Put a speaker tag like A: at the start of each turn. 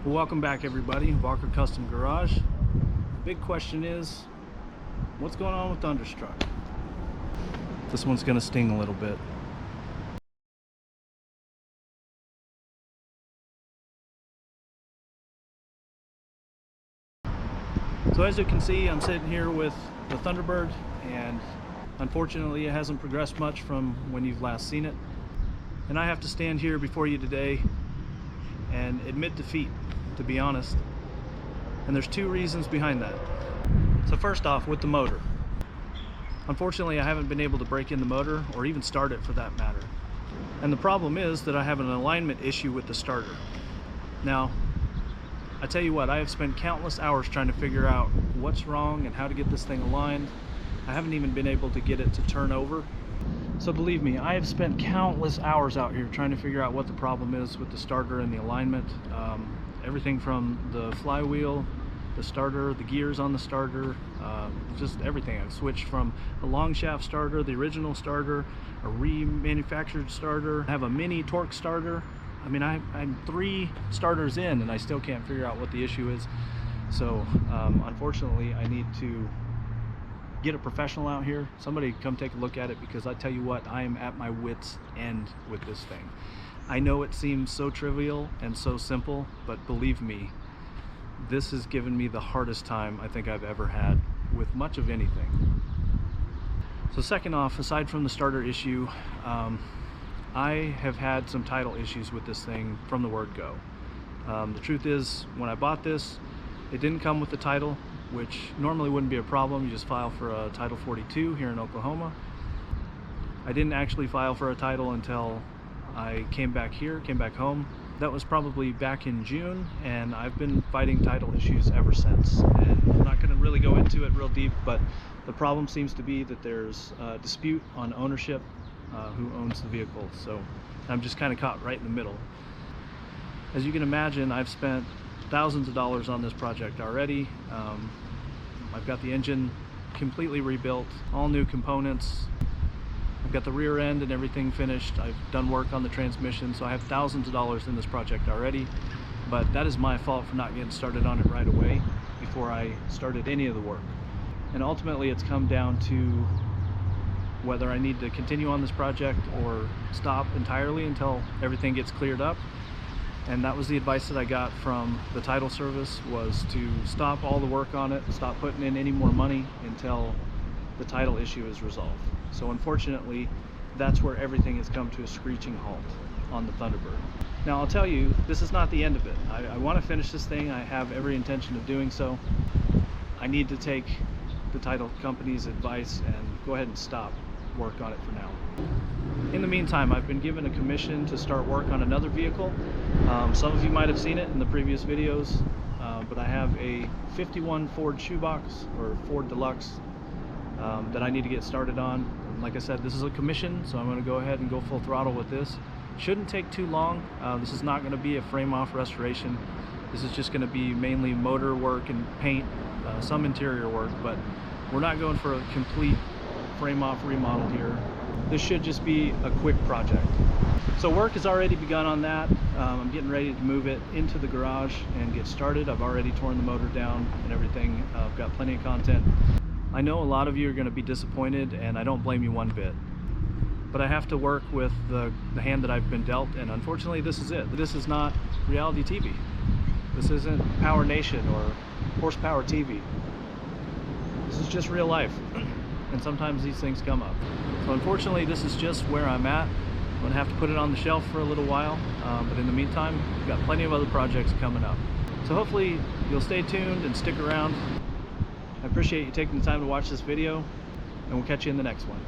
A: Well, welcome back everybody, Walker Custom Garage. Big question is, what's going on with Thunderstruck? This one's gonna sting a little bit. So as you can see, I'm sitting here with the Thunderbird, and unfortunately it hasn't progressed much from when you've last seen it. And I have to stand here before you today and admit defeat, to be honest. And there's two reasons behind that. So first off, with the motor. Unfortunately, I haven't been able to break in the motor or even start it for that matter. And the problem is that I have an alignment issue with the starter. Now, I tell you what, I have spent countless hours trying to figure out what's wrong and how to get this thing aligned. I haven't even been able to get it to turn over. So believe me, I have spent countless hours out here trying to figure out what the problem is with the starter and the alignment. Everything from the flywheel, the starter, the gears on the starter, just everything. I've switched from a long shaft starter, the original starter, a remanufactured starter, I have a mini torque starter. I mean, I'm 3 starters in and I still can't figure out what the issue is. So unfortunately, I need to get a professional out here, somebody come take a look at it, because I tell you what, I am at my wit's end with this thing. I know it seems so trivial and so simple, but believe me, this has given me the hardest time I think I've ever had with much of anything. So second off, aside from the starter issue, I have had some title issues with this thing from the word go. The truth is, when I bought this, it didn't come with the title, which normally wouldn't be a problem. You just file for a Title 42 here in Oklahoma. I didn't actually file for a title until I came back home. That was probably back in June, and I've been fighting title issues ever since. And I'm not going to really go into it real deep, but the problem seems to be that there's a dispute on ownership, who owns the vehicle. So I'm just kind of caught right in the middle. As you can imagine, I've spent thousands of dollars on this project already. I've got the engine completely rebuilt, all new components. I've got the rear end and everything finished. I've done work on the transmission, so I have thousands of dollars in this project already. But that is my fault for not getting started on it right away before I started any of the work. And ultimately it's come down to whether I need to continue on this project or stop entirely until everything gets cleared up. And that was the advice that I got from the title service, was to stop all the work on it, stop putting in any more money until the title issue is resolved. So unfortunately, that's where everything has come to a screeching halt on the Thunderbird. Now I'll tell you, this is not the end of it. I want to finish this thing. I have every intention of doing so. I need to take the title company's advice and go ahead and stop work on it for now. In the meantime, I've been given a commission to start work on another vehicle. Some of you might have seen it in the previous videos, but I have a 51 Ford shoebox, or Ford Deluxe, that I need to get started on. And like I said, this is a commission, so I'm going to go ahead and go full throttle with this. Shouldn't take too long. This is not going to be a frame-off restoration. This is just going to be mainly motor work and paint, some interior work, but we're not going for a complete frame-off remodel here. This should just be a quick project. So work has already begun on that. I'm getting ready to move it into the garage and get started. I've already torn the motor down and everything. I've got plenty of content. I know a lot of you are going to be disappointed, and I don't blame you one bit. But I have to work with the hand that I've been dealt, and unfortunately this is it. This is not reality TV. This isn't Power Nation or Horsepower TV. This is just real life. And sometimes these things come up. So unfortunately, this is just where I'm at. I'm gonna have to put it on the shelf for a little while, but in the meantime, we've got plenty of other projects coming up. So hopefully you'll stay tuned and stick around. I appreciate you taking the time to watch this video, and we'll catch you in the next one.